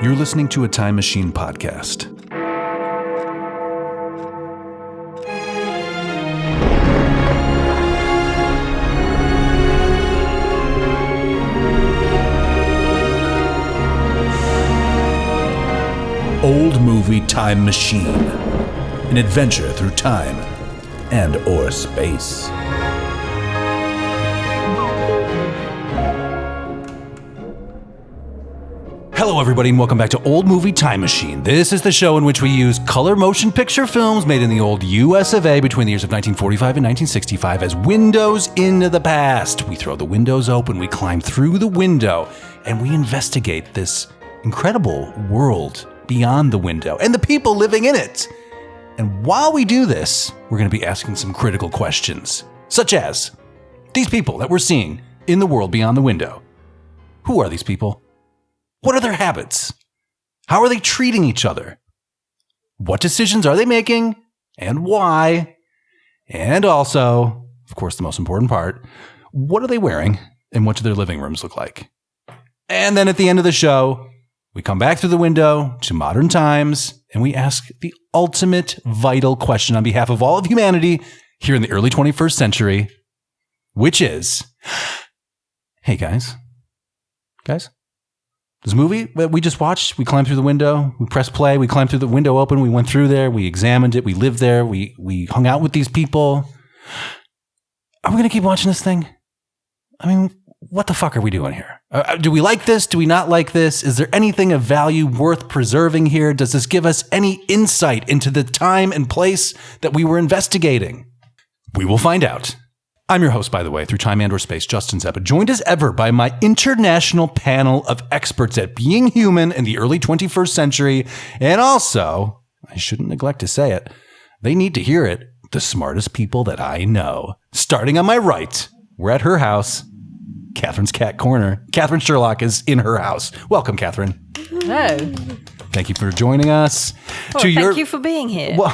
You're listening to a Time Machine podcast. Old Movie Time Machine. An adventure through time and or space. Hello everybody and welcome back to Old Movie Time Machine. This is the show in which we use color motion picture films made in the old US of A between the years of 1945 and 1965 as windows into the past. We throw the windows open, we climb through the window, and we investigate this incredible world beyond the window and the people living in it. And while we do this, we're going to be asking some critical questions, such as these people that we're seeing in the world beyond the window. Who are these people? What are their habits? How are they treating each other? What decisions are they making and why? And also, of course, the most important part, what are they wearing and what do their living rooms look like? And then at the end of the show, we come back through the window to modern times and we ask the ultimate vital question on behalf of all of humanity here in the early 21st century, which is, hey guys, this movie that we just watched, we climbed through the window, we pressed play, we climbed through the window open, we went through there, we examined it, we lived there, we hung out with these people. Are we going to keep watching this thing? I mean, what the fuck are we doing here? Do we like this? Do we not like this? Is there anything of value worth preserving here? Does this give us any insight into the time and place that we were investigating? We will find out. I'm your host, by the way, through time and or space, Justin Zeppa, joined as ever by my international panel of experts at being human in the early 21st century. And also, I shouldn't neglect to say it, they need to hear it, the smartest people that I know. Starting on my right, we're at her house, Catherine's Cat Corner. Katherine Sherlock is in her house. Welcome, Katherine. Hello. Thank you for joining us. Well, thank you for being here. Well,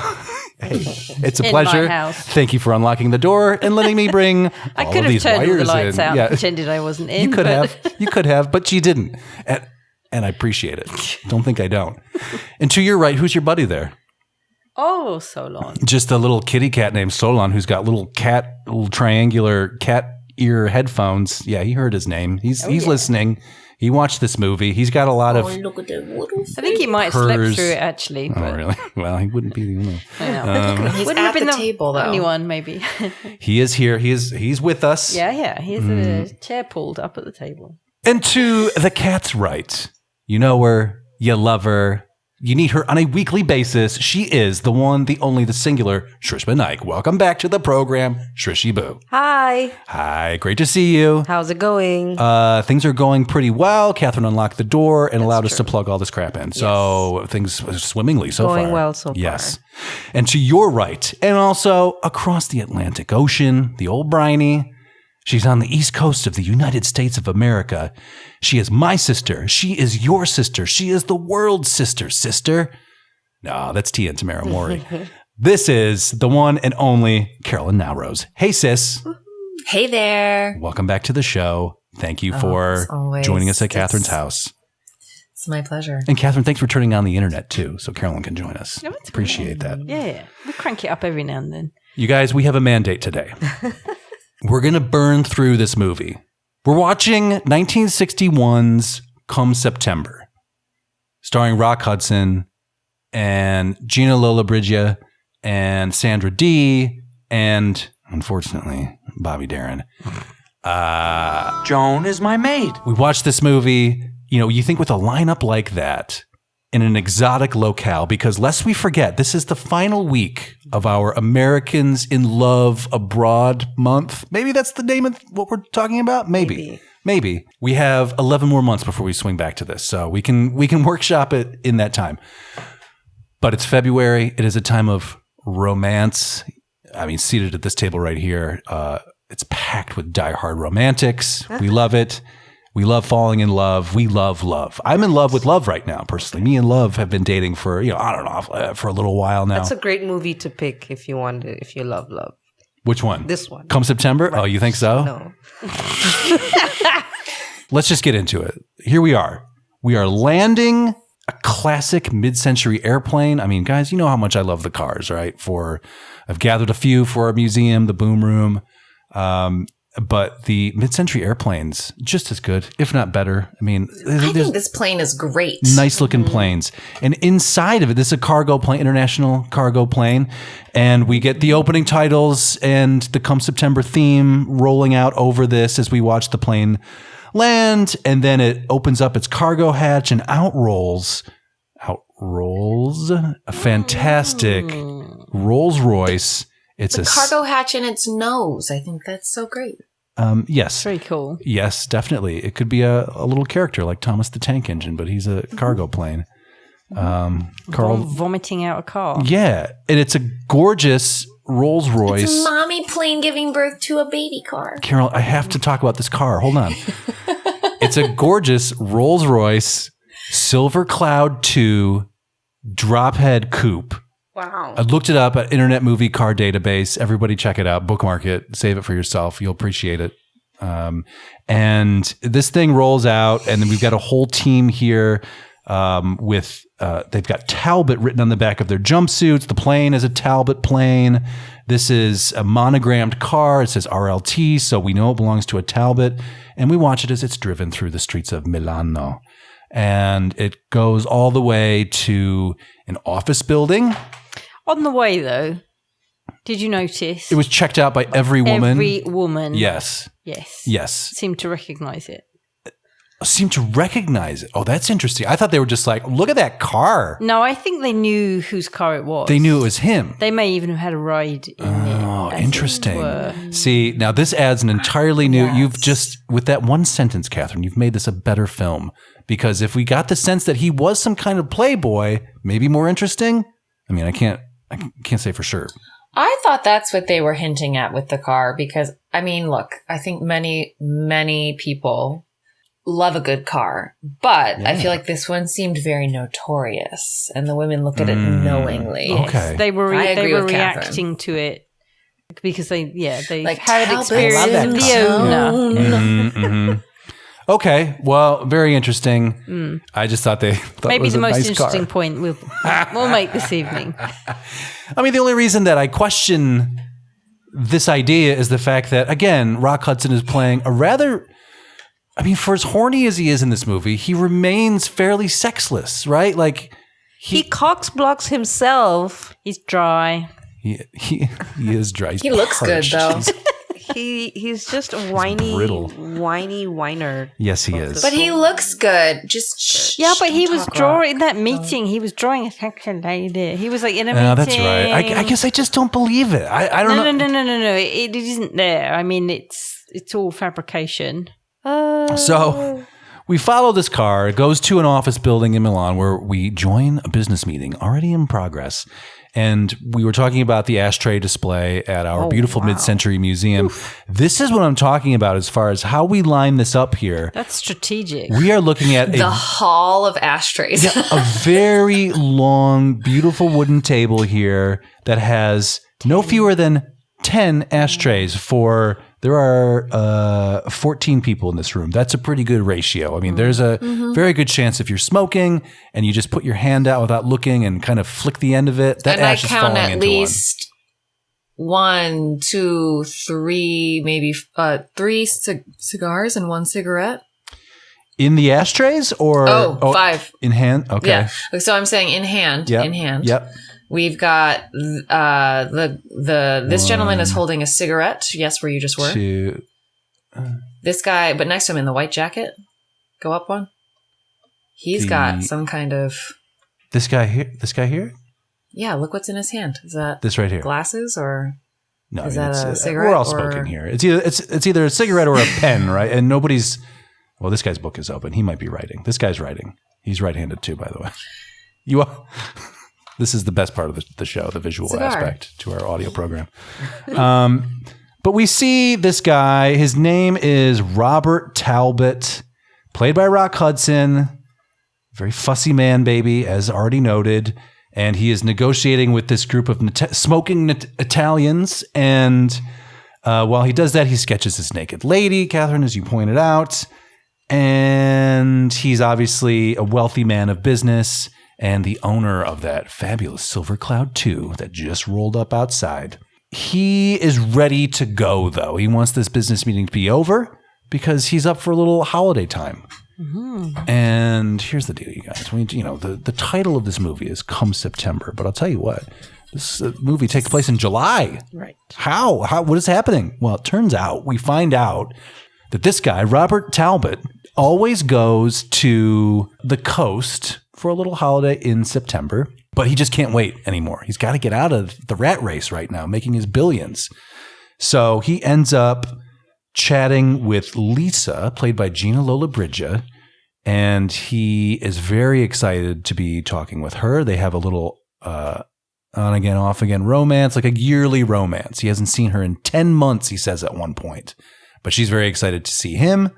hey, it's a pleasure. My house. Thank you for unlocking the door and letting me bring all of these wires in. I could have turned all the lights out and pretended I wasn't in. You could have, but you didn't. And I appreciate it. Don't think I don't. And to your right, who's your buddy there? Oh, Solon. Just a little kitty cat named Solon who's got little triangular cat ear headphones. Yeah, he heard his name. He's listening. He watched this movie. He's got a lot of. Look at the I think he might have slept through it actually. But. Oh, really? Well, he wouldn't be the only. I know. He's wouldn't at have been the table though. Only one, maybe. He is here. He's with us. Yeah. He has a chair pulled up at the table. And to the cat's right, you know her, you love her. You need her on a weekly basis. She is the one, the only, the singular, Shrishma Naik. Welcome back to the program, Shrishi Boo. Hi. Hi, great to see you. How's it going? Things are going pretty well. Katherine unlocked the door and allowed us to plug all this crap in. So things are swimmingly so far. Going well so far. Yes. And to your right, and also across the Atlantic Ocean, the old Briney. She's on the East Coast of the United States of America. She is my sister. She is your sister. She is the world's sister. No, that's Tia and Tamara Mori. This is the one and only Carolyn Naoroz. Hey, sis. Hey there. Welcome back to the show. Thank you for joining us at Catherine's house. It's my pleasure. And Katherine, thanks for turning on the internet too, so Carolyn can join us. No, appreciate that. Yeah. We crank it up every now and then. You guys, we have a mandate today. We're going to burn through this movie. We're watching 1961's Come September, starring Rock Hudson and Gina Lollobrigida and Sandra Dee and, unfortunately, Bobby Darin. Joan is my maid. We watched this movie. You know, you think with a lineup like that in an exotic locale, because lest we forget, this is the final week of our Americans in Love Abroad month. Maybe that's the name of what we're talking about. Maybe. We have 11 more months before we swing back to this, so we can workshop it in that time. But it's February. It is a time of romance. I mean, seated at this table right here, it's packed with diehard romantics. We love it. We love falling in love. We love love. I'm in love with love right now, personally. Me and Love have been dating for, I don't know, for a little while now. That's a great movie to pick if you love love. Which one? This one. Come September? Right. Oh, you think so? No. Let's just get into it. Here we are. We are landing a classic mid-century airplane. I mean, guys, you know how much I love the cars, right? I've gathered a few for our museum, the Boom Room. But the mid-century airplanes, just as good, if not better. I mean, I think this plane is great. Nice looking planes. And inside of it, this is a cargo plane, international cargo plane. And we get the opening titles and the Come September theme rolling out over this as we watch the plane land. And then it opens up its cargo hatch and out rolls a fantastic Rolls Royce. It's the cargo hatch in its nose. I think that's so great. Yes. Very cool. Yes, definitely. It could be a little character like Thomas the Tank Engine, but he's a cargo plane. Carl vomiting out a car. Yeah. And it's a gorgeous Rolls Royce. It's a mommy plane giving birth to a baby car. Carol, I have to talk about this car. Hold on. It's a gorgeous Rolls Royce Silver Cloud 2 drop head coupe. Wow. I looked it up at Internet Movie Car Database. Everybody check it out. Bookmark it. Save it for yourself. You'll appreciate it. And this thing rolls out, and then we've got a whole team here with they've got Talbot written on the back of their jumpsuits. The plane is a Talbot plane. This is a monogrammed car. It says RLT, so we know it belongs to a Talbot. And we watch it as it's driven through the streets of Milano. And it goes all the way to an office building. On the way, though, did you notice? It was checked out by every woman. Every woman. Yes. Seemed to recognize it. Oh, that's interesting. I thought they were just like, look at that car. No, I think they knew whose car it was. They knew it was him. They may even have had a ride in it. Oh, interesting. See, now this adds an entirely new, you've just, with that one sentence, Catherine, you've made this a better film. Because if we got the sense that he was some kind of playboy, maybe more interesting. I mean, I can't say for sure. I thought that's what they were hinting at with the car because, I mean, look, I think many, many people love a good car, but I feel like this one seemed very notorious and the women looked at it knowingly. Okay. They were reacting to it because they like had experience with the owner. Okay, well, very interesting. I just thought maybe it was the most nice interesting car. point we'll make this evening. I mean, the only reason that I question this idea is the fact that, again, Rock Hudson is playing a rather, I mean, for as horny as he is in this movie, he remains fairly sexless, right? Like he cox blocks himself. He's dry. He is dry. He's he looks parched. good though. He's just a whiny whiner. Yes, he is. But he looks good. Just but he was drawing in that meeting. He was drawing a sexy lady. He was like in a meeting. That's right. I guess I just don't believe it. I don't know. No. It isn't there. I mean, it's all fabrication. So we follow this car. It goes to an office building in Milan where we join a business meeting already in progress. And we were talking about the ashtray display at our beautiful mid-century museum. Oof. This is what I'm talking about as far as how we line this up here. That's strategic. We are looking at the hall of ashtrays. A very long, beautiful wooden table here that has no fewer than 10 ashtrays there are 14 people in this room. That's a pretty good ratio. I mean, there's a very good chance if you're smoking and you just put your hand out without looking and kind of flick the end of it, that and ash is falling into one. I count at least 1, 2, 3, maybe 3 cigars and 1 cigarette. In the ashtrays or 5 in hand? Okay. Yeah. So I'm saying in hand. Yep. In hand. Yep. We've got this gentleman is holding a cigarette. Yes, where you just were. 2. This guy, but next to him in the white jacket. Go up 1. He's got some kind of. This guy here. Yeah, look what's in his hand. Is that this right here? Glasses or? No, is that a cigarette? We're all smoking here. It's either a cigarette or a pen, right? And nobody's. Well, this guy's book is open. He might be writing. This guy's writing. He's right-handed too, by the way. You are. This is the best part of the show, the visual aspect to our audio program. But we see this guy. His name is Robert Talbot, played by Rock Hudson. Very fussy man, baby, as already noted. And he is negotiating with this group of smoking Italians. And while he does that, he sketches this naked lady, Catherine, as you pointed out. And he's obviously a wealthy man of business and the owner of that fabulous Silver Cloud 2 that just rolled up outside. He is ready to go, though. He wants this business meeting to be over because he's up for a little holiday time. Mm-hmm. And here's the deal, you guys. The title of this movie is Come September, but I'll tell you what. This movie takes place in July. Right. How? What is happening? Well, it turns out, we find out that this guy, Robert Talbot, always goes to the coast for a little holiday in September, but he just can't wait anymore. He's got to get out of the rat race right now, making his billions. So he ends up chatting with Lisa, played by Gina Lollobrigida, and he is very excited to be talking with her. They have a little on again, off again romance, like a yearly romance. He hasn't seen her in 10 months, he says at one point. But she's very excited to see him.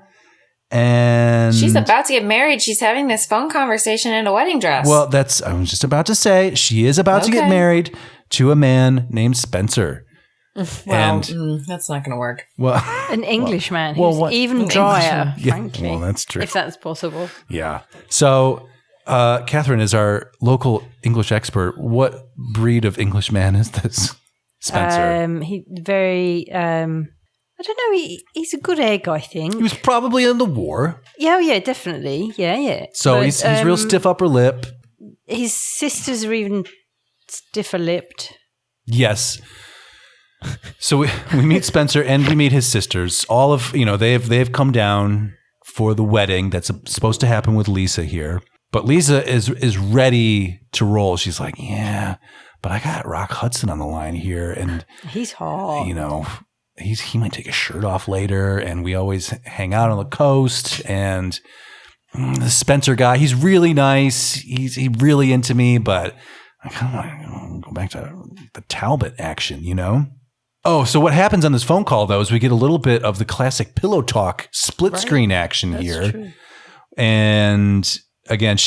And she's about to get married. She's having this phone conversation in a wedding dress. Well, I was just about to say, she is about to get married to a man named Spencer. Well, that's not going to work. Well, an Englishman who's even drier, frankly. Well, that's true. If that's possible. Yeah. So, Catherine is our local English expert. What breed of Englishman is this, Spencer? He very... I don't know. He's a good egg, I think. He was probably in the war. Yeah, definitely. Yeah. So but, he's real stiff upper lip. His sisters are even stiffer lipped. Yes. So we meet Spencer and we meet his sisters. All of they've come down for the wedding that's supposed to happen with Lisa here. But Lisa is ready to roll. She's like, yeah, but I got Rock Hudson on the line here, and he's hot. He might take his shirt off later, and we always hang out on the coast. And the Spencer guy, he's really nice. He's really into me, but I kind of want to go back to the Talbot action, Oh, so what happens on this phone call, though, is we get a little bit of the classic pillow talk split screen action here. True. And again,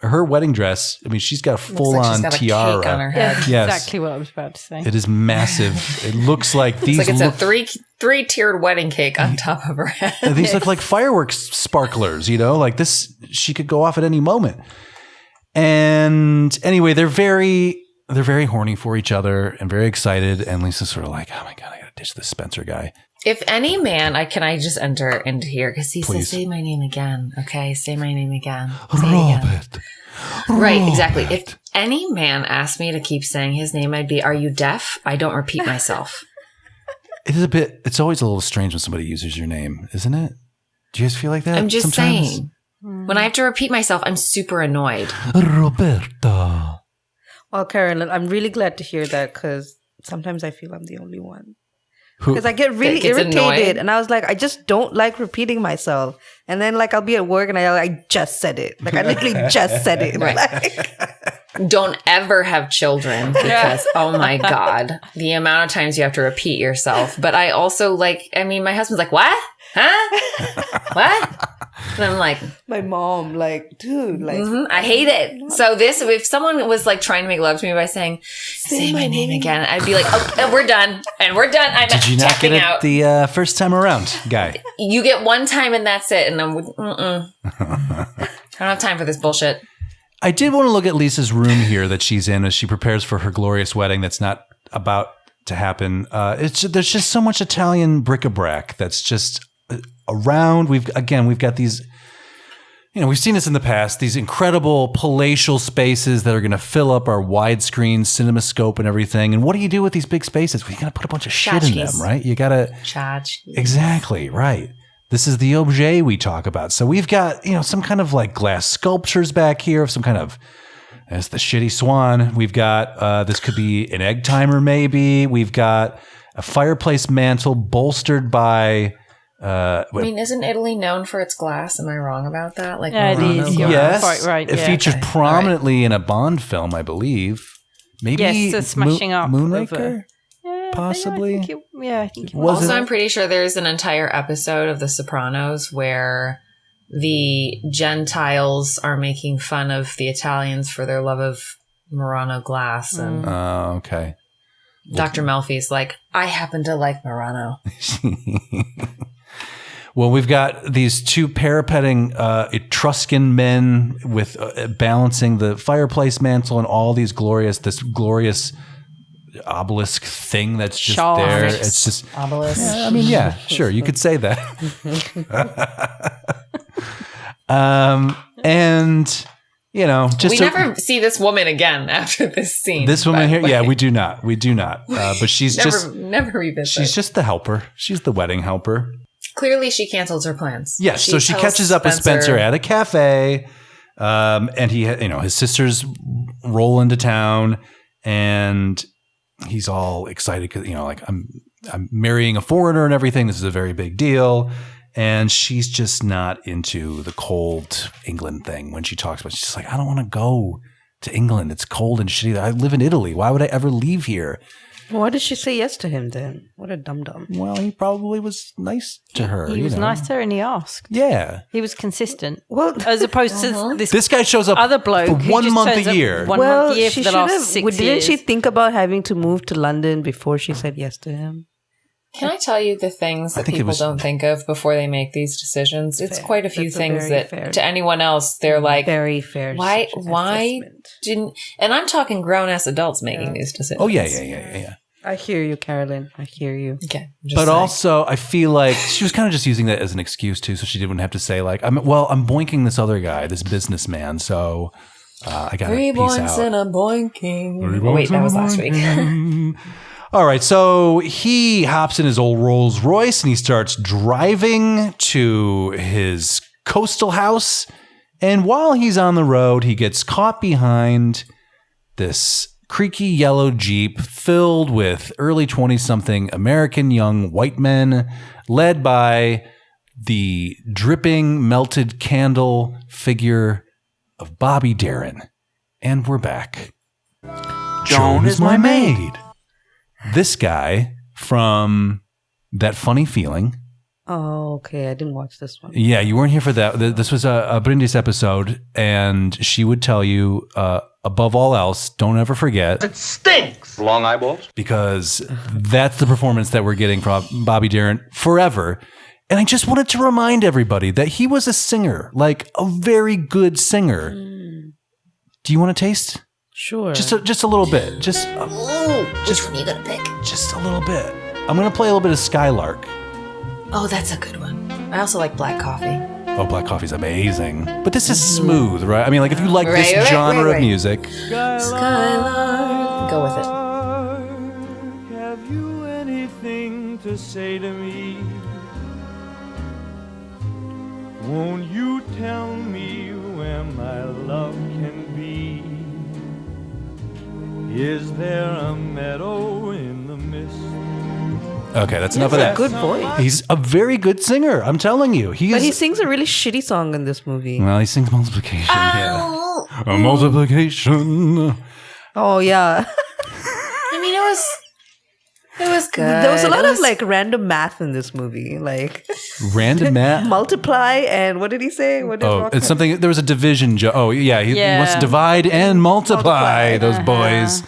her wedding dress, I mean, she's got a full-on tiara. Cake on her head. Yeah, yes. Exactly what I was about to say. It is massive. It looks like these. It's like it's a three-tiered wedding cake on top of her head. These look like fireworks sparklers, like this. She could go off at any moment. And anyway, they're very horny for each other and very excited. And Lisa's sort of like, oh my God, I got to ditch this Spencer guy. If any man, can I just enter into here? Because he says, say my name again. Okay, say my name again. Say Robert. It again. Right, exactly. If any man asked me to keep saying his name, I'd be, are you deaf? I don't repeat myself. It's always a little strange when somebody uses your name, isn't it? Do you guys feel like that? I'm just sometimes? saying. When I have to repeat myself, I'm super annoyed. Roberta. Well, Carolyn, I'm really glad to hear that because sometimes I feel I'm the only one. Because I get really irritated annoyed. And I was like, I just don't like repeating myself. And then I'll be at work and I just said it. I literally just said it. Right. Don't ever have children because, oh my God, the amount of times you have to repeat yourself. But I also my husband's like, what? Huh? What? And I'm like, my mom, dude, I hate it. So if someone was trying to make love to me by saying, say my name again, I'd be like, oh, we're done. And we're done. I'm Did you not get it out. The first time around, guy? You get one time and that's it. And I'm, I don't have time for this bullshit. I did want to look at Lisa's room here that she's in as she prepares for her glorious wedding that's not about to happen. There's just so much Italian bric-a-brac that's just around. We've got these, we've seen this in the past, these incredible palatial spaces that are going to fill up our widescreen cinemascope and everything. And what do you do with these big spaces? We got to put a bunch of shit in them, right? You got to... Exactly, right. This is the objet we talk about. So we've got, some kind of glass sculptures back here of some kind of, that's the shitty swan. We've got, this could be an egg timer maybe. We've got a fireplace mantle bolstered by... isn't Italy known for its glass? Am I wrong about that? It is. Yes, quite right. It features prominently in a Bond film, I believe. Maybe yes, smashing up Moonraker, possibly. I think it was. Also, I'm pretty sure there's an entire episode of The Sopranos where the Gentiles are making fun of the Italians for their love of Murano glass. And okay. Dr. Melfi's like, I happen to like Murano. Well, we've got these two parapeting Etruscan men with balancing the fireplace mantle and all these this glorious obelisk thing that's just there. It's just obelisk. Yeah, I mean, yeah, sure, you could say that. And we never see this woman again after this scene. This woman here, yeah, we do not. But she's never revisit. She's just the helper. She's the wedding helper. Clearly, she cancels her plans. Yes, so she catches up with Spencer at a cafe, and his sisters roll into town, and he's all excited because I'm marrying a foreigner and everything. This is a very big deal. And she's just not into the cold England thing when she talks about it. She's just like, I don't want to go to England. It's cold and shitty. I live in Italy. Why would I ever leave here? Why did she say yes to him then? What a dum-dum. Well, he probably was nice to her. He was nice to her and he asked. Yeah. He was consistent. Well, as opposed to this guy shows up other bloke for 1 month a year. Month a year for the last 6 years. Didn't she think about having to move to London before she said yes to him? Can I tell you the things that people don't think of before they make these decisions? It's quite a few things that to anyone else, they're like, very fair. Why didn't, and I'm talking grown ass adults making these decisions. Oh, yeah. I hear you, Carolyn. I hear you. Okay. But also, I feel like she was kind of just using that as an excuse too, so she didn't have to say like, I'm boinking this other guy, this businessman, so I got to peace out. 3 boinks and a boinking. Oh, wait, that was last week. All right, so he hops in his old Rolls Royce and he starts driving to his coastal house. And while he's on the road, he gets caught behind this creaky yellow Jeep filled with early 20-something American young white men, led by the dripping melted candle figure of Bobby Darin. And we're back. Joan is my maid. This guy from That Funny Feeling. Oh, okay. I didn't watch this one. Yeah, you weren't here for that. This was a Brindis episode, and she would tell you, above all else, don't ever forget. It stinks! Long eyeballs? Because that's the performance that we're getting from Bobby Darin forever. And I just wanted to remind everybody that he was a singer, like a very good singer. Do you want to taste? Sure. Just a little bit. Which one are you gonna pick? Just a little bit. I'm gonna play a little bit of Skylark. Oh, that's a good one. I also like black coffee. Oh, black coffee's amazing. But this is smooth, right? I mean, like if you like this genre of music. Skylark. Go with it. Have you anything to say to me? Won't you tell me where my love can be? Is there a meadow in the mist? Okay, that's enough of that. Good voice. He's a very good singer. I'm telling you. But he sings a really shitty song in this movie. Well, he sings multiplication. Yeah. A multiplication. Oh yeah. I mean, it was good. There was a lot of like random math in this movie, like random math. Multiply and what did he say? What did it's something. There was a division. He wants to divide and multiply those boys.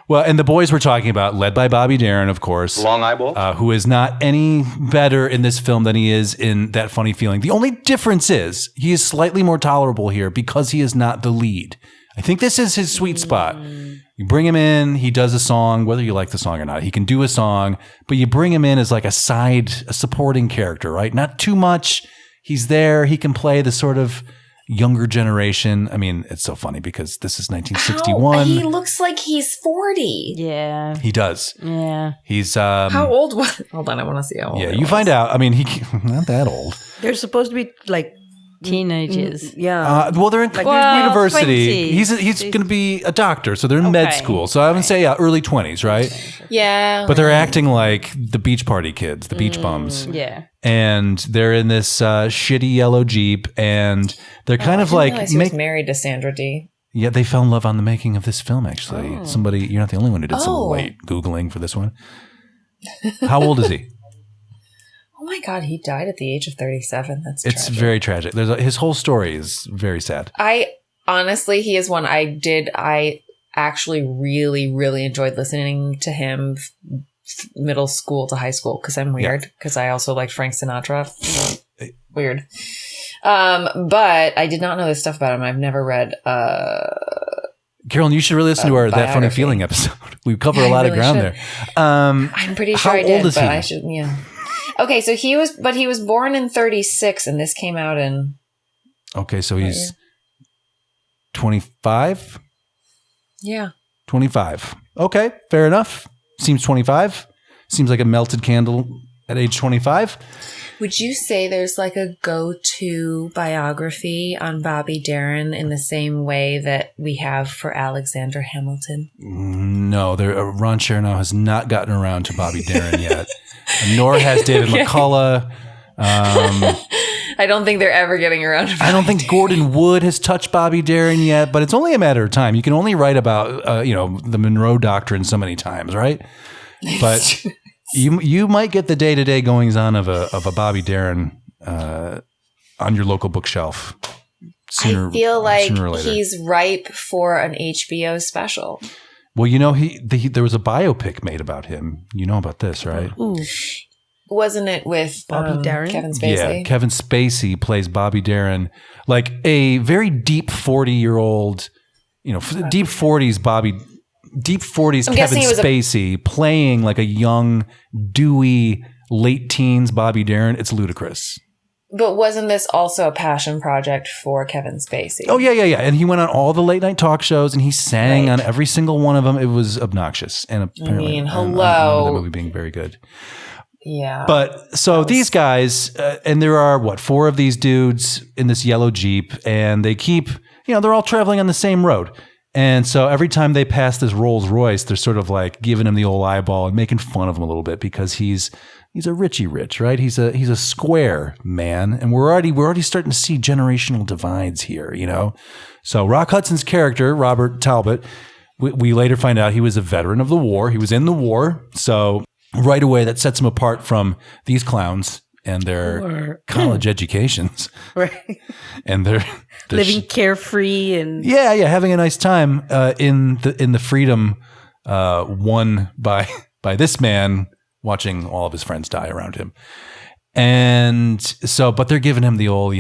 Well, and the boys we're talking about, led by Bobby Darin, of course. Long eyeball. Who is not any better in this film than he is in That Funny Feeling. The only difference is he is slightly more tolerable here because he is not the lead. I think this is his sweet spot. You bring him in, he does a song, whether you like the song or not. He can do a song, but you bring him in as like a supporting character, right? Not too much. He's there. He can play the sort of younger generation. I mean, it's so funny because this is 1961. He looks like he's 40. Yeah. He does. Yeah. He's how old was? Hold on, I want to see how old. Yeah, you find out. I mean, not that old. They're supposed to be like teenagers. Yeah. Well, they're in university. 20. He's going to be a doctor, so they're in med school. So I would say early 20s, right? Yeah. But they're acting like the beach party kids, the beach bums. Yeah. And they're in this shitty yellow Jeep, and they're kind of like he was married to Sandra Dee. Yeah, they fell in love on the making of this film. Actually, you're not the only one who did some late Googling for this one. How old is he? Oh my God, he died at the age of 37. It's tragic. Very tragic. His whole story is very sad. Honestly, he is one I actually really, really enjoyed listening to him middle school to high school because I'm weird because I also liked Frank Sinatra. Weird. But I did not know this stuff about him. I've never read Carolyn, you should really listen to our That Funny Feeling episode. We cover a lot of ground there. I'm pretty sure I did, old is but he? I should, yeah. Okay, so he was born in 36 and this came out in... Okay, so he's 25? Yeah. 25. Okay, fair enough. Seems 25. Seems like a melted candle at age 25. Would you say there's like a go-to biography on Bobby Darin in the same way that we have for Alexander Hamilton? No, Ron Chernow has not gotten around to Bobby Darin yet, nor has David McCullough. I don't think they're ever getting around to Bobby I don't think Gordon Wood has touched Bobby Darin yet, but it's only a matter of time. You can only write about the Monroe Doctrine so many times, right? But you might get the day-to-day goings-on of a Bobby Darin on your local bookshelf sooner. I feel like sooner or later. he's ripe for an HBO special. Well, there was a biopic made about him. You know about this, right? Ooh. Wasn't it with Bobby Darin? Kevin Spacey? Yeah, Kevin Spacey plays Bobby Darin, like a very deep 40-year-old, deep 40s Kevin Spacey playing like a young, dewy, late teens Bobby Darin. It's ludicrous. But wasn't this also a passion project for Kevin Spacey? Oh, yeah. And he went on all the late night talk shows and he sang on every single one of them. It was obnoxious. And apparently, I remember that movie being very good. Yeah. But so these guys, and there are 4 of these dudes in this yellow Jeep, and they keep, they're all traveling on the same road. And so every time they pass this Rolls Royce, they're sort of like giving him the old eyeball and making fun of him a little bit because he's a Richie Rich, right? He's a square man. And we're already starting to see generational divides here, So Rock Hudson's character, Robert Talbot, we later find out he was a veteran of the war. He was in the war. So right away, that sets him apart from these clowns and their college educations. Right. And they're living carefree and having a nice time in the freedom won by this man watching all of his friends die around him. And so, but they're giving him the old,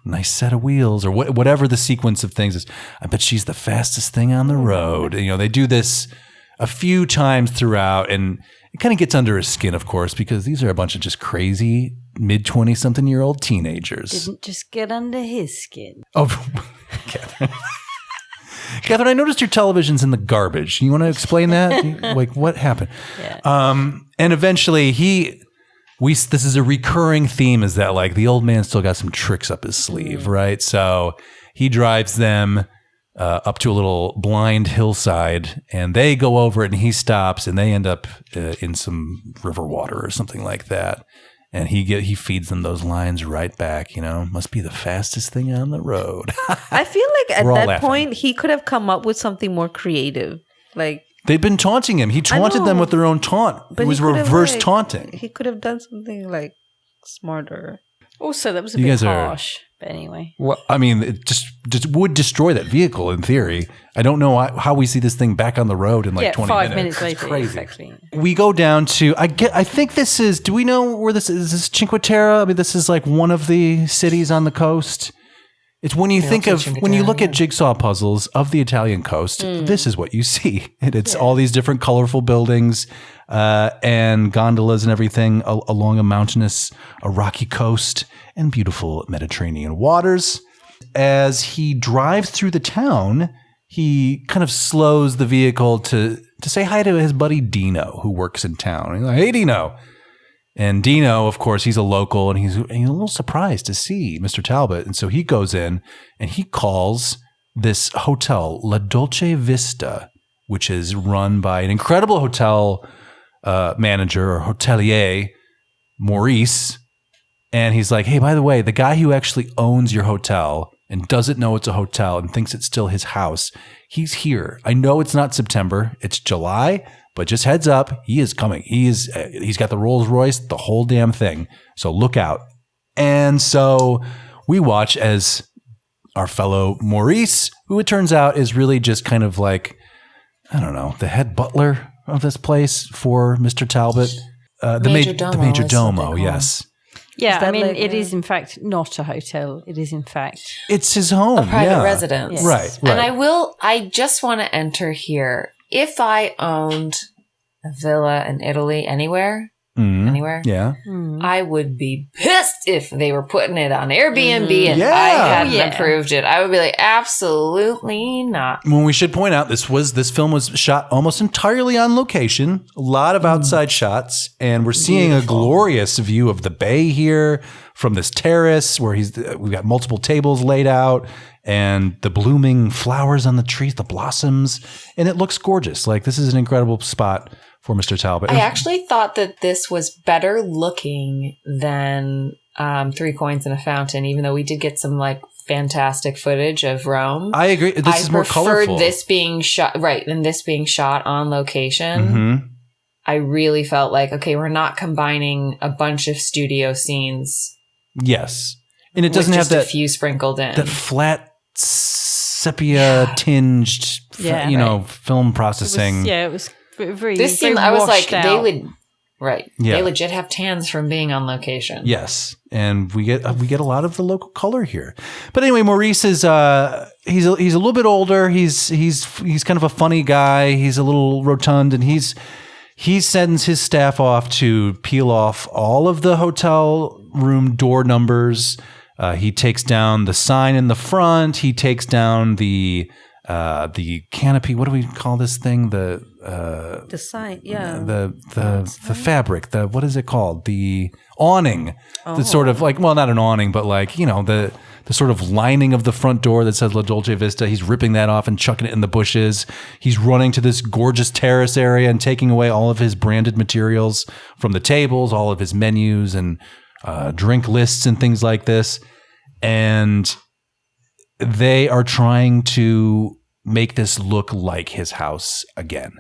nice set of wheels or whatever the sequence of things is. I bet she's the fastest thing on the road. They do this a few times throughout, and it kind of gets under his skin, of course, because these are a bunch of just crazy mid-20-something-year-old teenagers. Didn't just get under his skin. Oh, Catherine. Catherine, I noticed your television's in the garbage. You want to explain that? Like, what happened? Yeah. And eventually this is a recurring theme, is that like the old man still got some tricks up his sleeve, right? So he drives them up to a little blind hillside, and they go over it, and he stops, and they end up in some river water or something like that. And he feeds them those lines right back. Must be the fastest thing on the road. I feel like at that point he could have come up with something more creative. Like they'd been taunting him. He taunted them with their own taunt. It was reverse taunting. He could have done something like smarter. Also, that was a bit harsh. But anyway. Well, I mean, it just would destroy that vehicle in theory. I don't know how we see this thing back on the road in 20 minutes. 5 minutes later. It's crazy. Exactly. We go down to, I think this is, do we know where this is? Is this Cinque Terre? I mean, this is like one of the cities on the coast. It's when you when you look at jigsaw puzzles of the Italian coast, this is what you see. It's all these different colorful buildings and gondolas and everything along a rocky coast and beautiful Mediterranean waters. As he drives through the town, he kind of slows the vehicle to say hi to his buddy Dino, who works in town. He's like, "Hey, Dino." And Dino, of course, he's a local, and he's a little surprised to see Mr. Talbot. And so he goes in and he calls this hotel, La Dolce Vista, which is run by an incredible hotel manager or hotelier, Maurice. And he's like, "Hey, by the way, the guy who actually owns your hotel and doesn't know it's a hotel and thinks it's still his house, he's here. I know it's not September, it's July, but just heads up, he is coming. He's got the Rolls Royce, the whole damn thing. So look out." And so we watch as our fellow Maurice, who it turns out is really just kind of like, I don't know, the head butler of this place for Mr. Talbot? The Major Domo, yes. Yeah, I mean, it is in fact not a hotel. It is in fact... It's his home. A private residence. Yes. Right. And I just want to enter here. If I owned a villa in Italy anywhere, yeah, I would be pissed if they were putting it on Airbnb and I hadn't approved it. I would be like, absolutely not. When we should point out, this film was shot almost entirely on location, a lot of outside shots, and we're seeing a glorious view of the bay here from this terrace where we've got multiple tables laid out and the blooming flowers on the trees, the blossoms, and it looks gorgeous. Like, this is an incredible spot for Mr. Talbot. I actually thought that this was better looking than 3 Coins and a Fountain, even though we did get some like fantastic footage of Rome. I agree. This is more colorful. I preferred this being shot than this being shot on location. I really felt like, okay, we're not combining a bunch of studio scenes. Yes, and it doesn't have that a few sprinkled in that flat sepia tinged, film processing. It was very. This seemed. I was like, they would. Right. Yeah. They legit have tans from being on location. Yes. And we get a lot of the local color here. But anyway, Maurice is he's a little bit older. He's kind of a funny guy. He's a little rotund, and he sends his staff off to peel off all of the hotel room door numbers. He takes down the sign in the front. He takes down the canopy. What do we call this thing? The sign, yeah. The fabric. What is it called? The awning. The sort of like, well, not an awning, but like, the sort of lining of the front door that says La Dolce Vista. He's ripping that off and chucking it in the bushes. He's running to this gorgeous terrace area and taking away all of his branded materials from the tables, all of his menus and drink lists and things like this. And they are trying to make this look like his house again.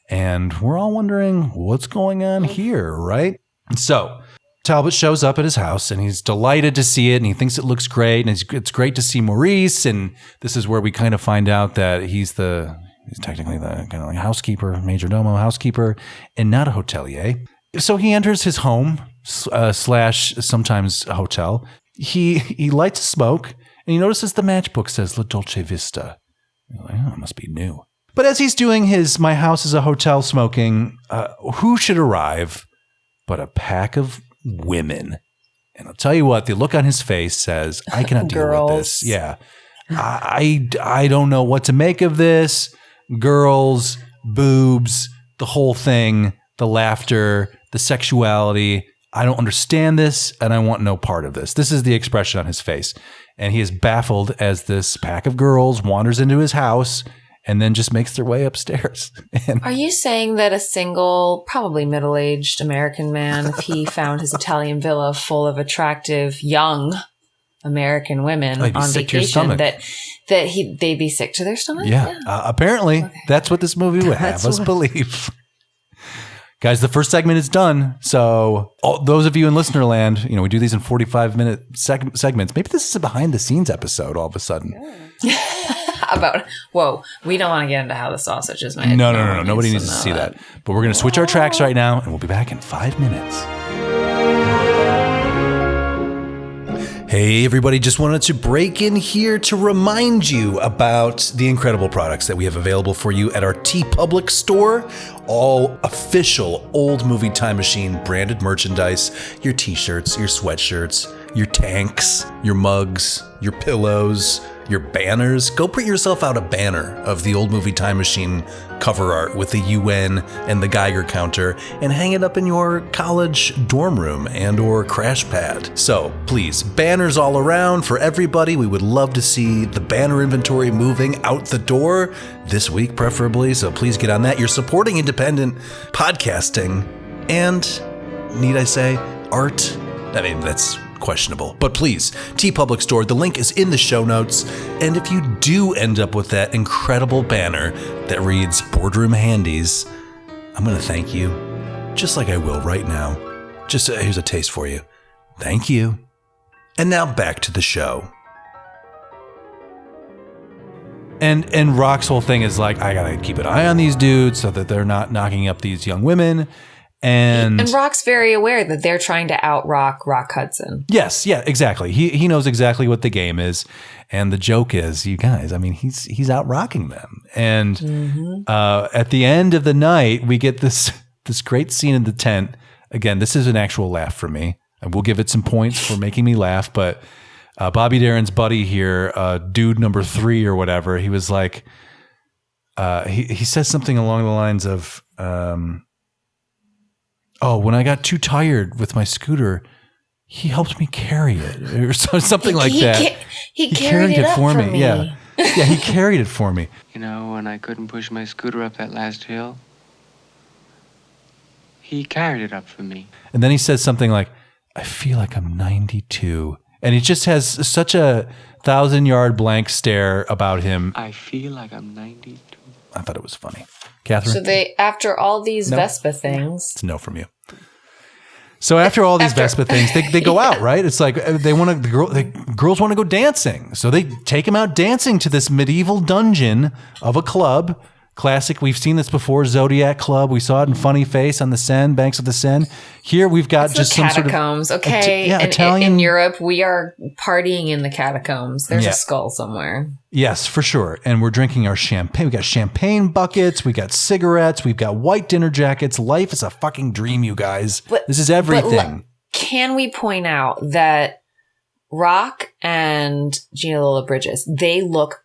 And we're all wondering what's going on here, right? So Talbot shows up at his house and he's delighted to see it and he thinks it looks great. And it's great to see Maurice. And this is where we kind of find out that he's technically the kind of like housekeeper, major domo housekeeper, and not a hotelier. So he enters his home / sometimes a hotel. He lights a smoke and he notices the matchbook says La Dolce Vista. He's like, oh, it must be new. But as he's doing his my house is a hotel smoking, who should arrive but a pack of women? And I'll tell you what, the look on his face says, I cannot deal with this. Yeah. I don't know what to make of this. Girls, boobs, the whole thing, the laughter, the sexuality. I don't understand this, and I want no part of this. This is the expression on his face. And he is baffled as this pack of girls wanders into his house and then just makes their way upstairs. Are you saying that a single, probably middle-aged American man, if he found his Italian villa full of attractive, young American women on vacation, that they'd be sick to their stomach? Yeah. Apparently, that's what this movie would have us believe. Guys, the first segment is done. So those of you in listener land, we do these in 45-minute segments. Maybe this is a behind-the-scenes episode all of a sudden. We don't want to get into how the sausage is made. No. Nobody needs to see that. But we're going to switch our tracks right now, and we'll be back in 5 minutes. Hey, everybody, just wanted to break in here to remind you about the incredible products that we have available for you at our TeePublic store. All official Old Movie Time Machine branded merchandise, your t-shirts, your sweatshirts, your tanks, your mugs, your pillows, your banners. Go print yourself out a banner of the Old Movie Time Machine cover art with the UN and the Geiger counter and hang it up in your college dorm room and or crash pad. So please, banners all around for everybody. We would love to see the banner inventory moving out the door this week preferably. So please get on that. You're supporting independent podcasting and, need I say, art? I mean, that's questionable. But please, TeePublic store, the link is in the show notes. And if you do end up with that incredible banner that reads Boardroom Handies, I'm going to thank you, just like I will right now. Just here's a taste for you. Thank you. And now back to the show. And Rock's whole thing is like, I gotta keep an eye on these dudes so that they're not knocking up these young women. And Rock's very aware that they're trying to out-rock Rock Hudson. Yes, yeah, exactly. He knows exactly what the game is. And the joke is, you guys, I mean, he's out-rocking them. And at the end of the night, we get this great scene in the tent. Again, this is an actual laugh for me. I will give it some points for making me laugh. But Bobby Darin's buddy here, dude number 3 or whatever, he was like, he says something along the lines of, when I got too tired with my scooter, he helped me carry it or something like that. He carried it for me. Yeah. Yeah, he carried it for me. You know, when I couldn't push my scooter up that last hill, he carried it up for me. And then he says something like, I feel like I'm 92. And he just has such a 1,000-yard blank stare about him. I feel like I'm 92. I thought it was funny. Catherine? So they, after all these Vespa things. It's no from you. So after all these Vespa things, they go out, right? It's like the girls want to go dancing. So they take him out dancing to this medieval dungeon of a club. Classic. We've seen this before. Zodiac Club. We saw it in Funny Face on the Seine, banks of the Seine. Here we've got just some catacombs. Sort of okay. Italian. In Europe, we are partying in the catacombs. There's a skull somewhere. Yes, for sure. And we're drinking our champagne. We got champagne buckets. We got cigarettes. We've got white dinner jackets. Life is a fucking dream, you guys. This is everything. Can we point out that Rock and Gina Lollobrigida, they look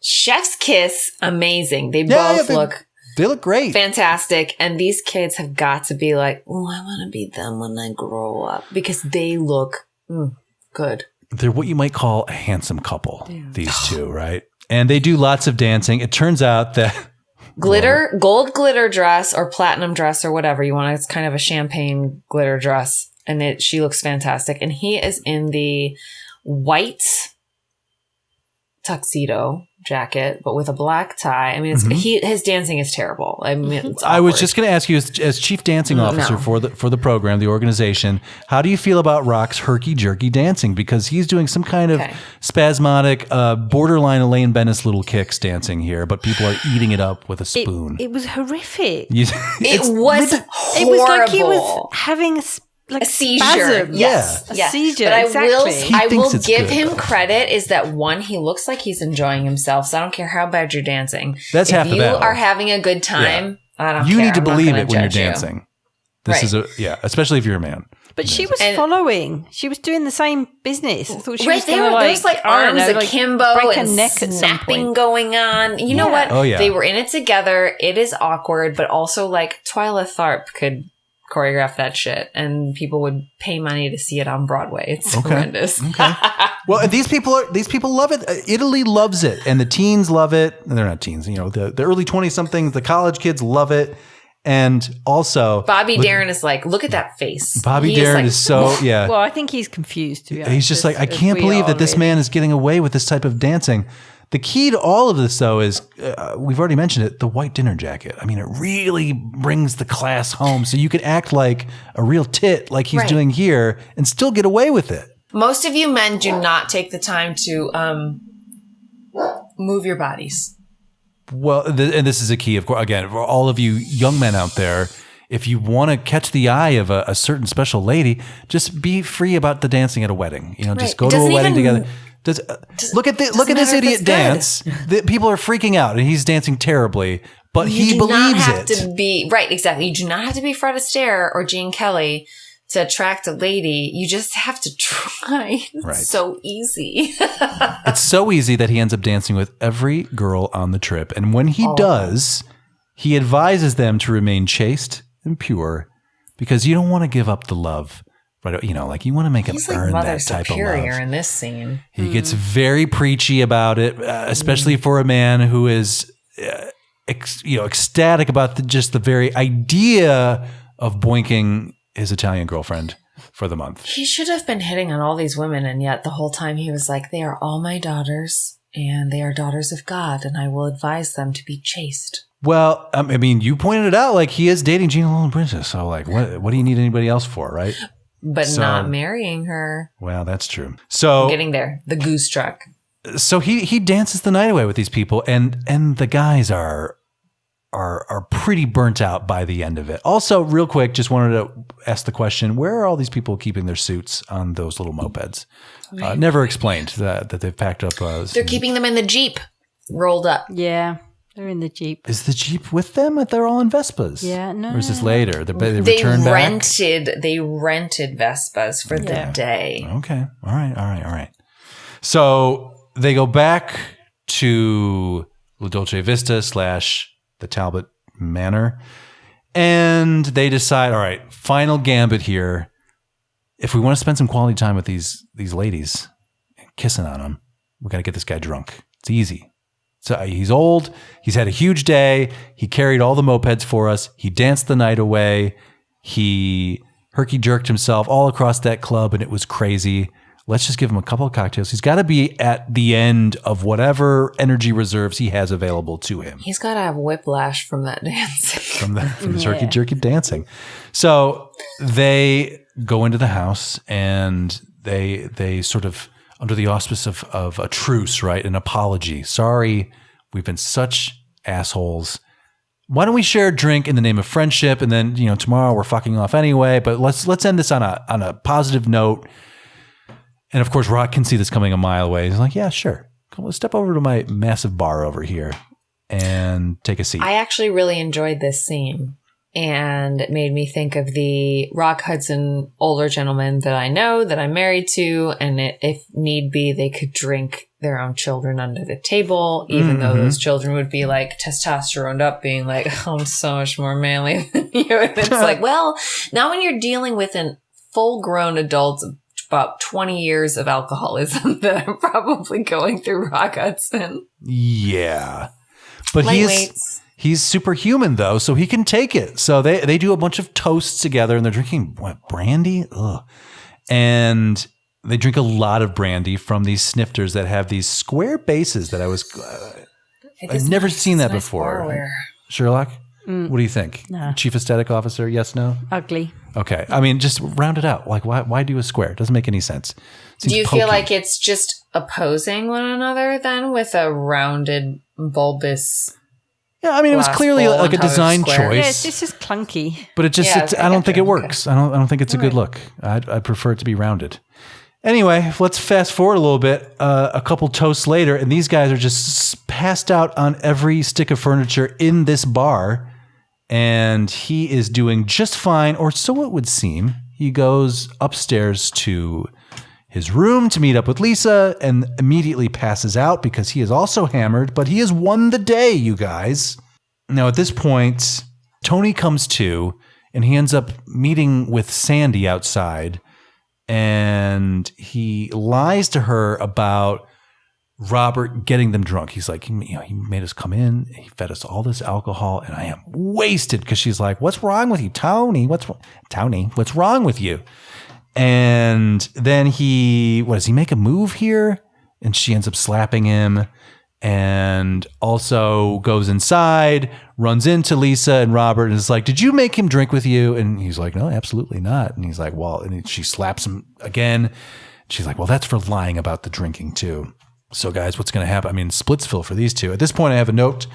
chef's kiss amazing. They both look They look great. Fantastic. And these kids have got to be like, oh, I want to be them when I grow up, because they look good. They're what you might call a handsome couple, these two, right? And they do lots of dancing. It turns out that gold glitter dress or platinum dress or whatever you want. It's kind of a champagne glitter dress. And she looks fantastic. And he is in the white tuxedo jacket, but with a black tie. I mean, his dancing is terrible. I mean, it's I was just going to ask you, as chief dancing officer for the program, the organization, how do you feel about Rock's herky-jerky dancing? Because he's doing some kind of spasmodic, borderline Elaine Bennis little kicks dancing here, but people are eating it up with a spoon. It was horrific. It was horrible. It was like he was having a seizure. Spasm. Yes. A seizure. But I will give him though. credit is that one, he looks like he's enjoying himself. So I don't care how bad you're dancing. That's half the battle. If you are having a good time, I don't care. You need to I'm not believe gonna it when you're judge you. dancing. This is especially if you're a man. But she was following. She was doing the same business. I thought she was there going to was like arms akimbo break and a neck at some snapping point. going on. You know what? Oh, yeah. They were in it together. It is awkward, but also like Twyla Tharp could choreograph that shit and people would pay money to see it on Broadway. It's horrendous. Okay. Well, these people love it. Italy loves it, and the teens love it. They're not teens, the early 20-somethings, the college kids love it. And also Bobby Darin is like, look at that face. Bobby Darin is so Well, I think he's confused, to be honest. He's just like, I can't believe that this man is getting away with this type of dancing. The key to all of this, though, is we've already mentioned it, the white dinner jacket. I mean, it really brings the class home. So you can act like a real tit like he's doing here and still get away with it. Most of you men do not take the time to move your bodies. Well, and this is a key, of course, again, for all of you young men out there. If you want to catch the eye of a certain special lady, just be free about the dancing at a wedding. Just go to a wedding together. Look at this idiot dance. People are freaking out, and he's dancing terribly, but he believes it. Right, exactly. You do not have to be Fred Astaire or Gene Kelly to attract a lady. You just have to try. It's so easy. It's so easy that he ends up dancing with every girl on the trip, and when he does, he advises them to remain chaste and pure, because you don't want to give up the love. But, you want to make him earn that type of love. Superior in this scene. He gets very preachy about it, especially for a man who is, ecstatic about the very idea of boinking his Italian girlfriend for the month. He should have been hitting on all these women, and yet the whole time he was like, they are all my daughters, and they are daughters of God, and I will advise them to be chaste. Well, I mean, you pointed it out, like he is dating Gina Lollobrigida, so like, what do you need anybody else for, right? But not marrying her. Well, that's true. So I'm getting there. The goose truck. So he dances the night away with these people, and the guys are pretty burnt out by the end of it. Also, real quick, just wanted to ask the question: where are all these people keeping their suits on those little mopeds? Never explained that they've packed up. They're keeping them in the Jeep, rolled up. Yeah, they're in the Jeep. Is the Jeep with them? They're all in Vespas. Yeah, no. Or is this later? They returned back? They rented Vespas for the day. Okay. All right. So they go back to La Dolce Vista / the Talbot Manor, and they decide, all right, final gambit here. If we want to spend some quality time with these ladies, kissing on them, we got to get this guy drunk. It's easy. So he's old. He's had a huge day. He carried all the mopeds for us. He danced the night away. He herky-jerked himself all across that club, and it was crazy. Let's just give him a couple of cocktails. He's got to be at the end of whatever energy reserves he has available to him. He's got to have whiplash from that dancing. From his herky-jerky dancing. So they go into the house, and they sort of, under the auspice of a truce, right? An apology. Sorry, we've been such assholes. Why don't we share a drink in the name of friendship? And then, tomorrow we're fucking off anyway, but let's end this on a positive note. And of course, Rock can see this coming a mile away. He's like, yeah, sure. Come on, step over to my massive bar over here and take a seat. I actually really enjoyed this scene. And it made me think of the Rock Hudson older gentleman that I know, that I'm married to. And if need be, they could drink their own children under the table, even though those children would be like testosteroned up, being like, oh, I'm so much more manly than you. And it's like, well, now when you're dealing with a full-grown adult, about 20 years of alcoholism that I'm probably going through, Rock Hudson. Yeah. But he's superhuman, though, so he can take it. So they do a bunch of toasts together, and they're drinking, brandy? Ugh. And they drink a lot of brandy from these snifters that have these square bases that I've never seen that before. Sherlock? What do you think? No. Chief Aesthetic Officer, yes, no? Ugly. Okay. I mean, just round it out. Like, why do a square? It doesn't make any sense. Do you feel like it's just opposing one another then with a rounded, bulbous... Yeah, I mean, it was clearly like a design choice. Yeah, it's just clunky. But I don't think it works. I don't think it's a good look. I prefer it to be rounded. Anyway, let's fast forward a little bit. A couple toasts later, and these guys are just passed out on every stick of furniture in this bar. And he is doing just fine, or so it would seem. He goes upstairs to his room to meet up with Lisa and immediately passes out because he is also hammered, but he has won the day, you guys. Now, at this point, Tony comes to, and he ends up meeting with Sandy outside, and he lies to her about Robert getting them drunk. He's like, he made us come in, he fed us all this alcohol, and I am wasted, because she's like, what's wrong with you, Tony? What's wrong with you? And then does he make a move here? And she ends up slapping him, and also goes inside, runs into Lisa and Robert, and is like, did you make him drink with you? And he's like, no, absolutely not. And he's like, well, and she slaps him again. She's like, well, that's for lying about the drinking too. So guys, what's going to happen? I mean, Splitsville for these two. At this point, I have a note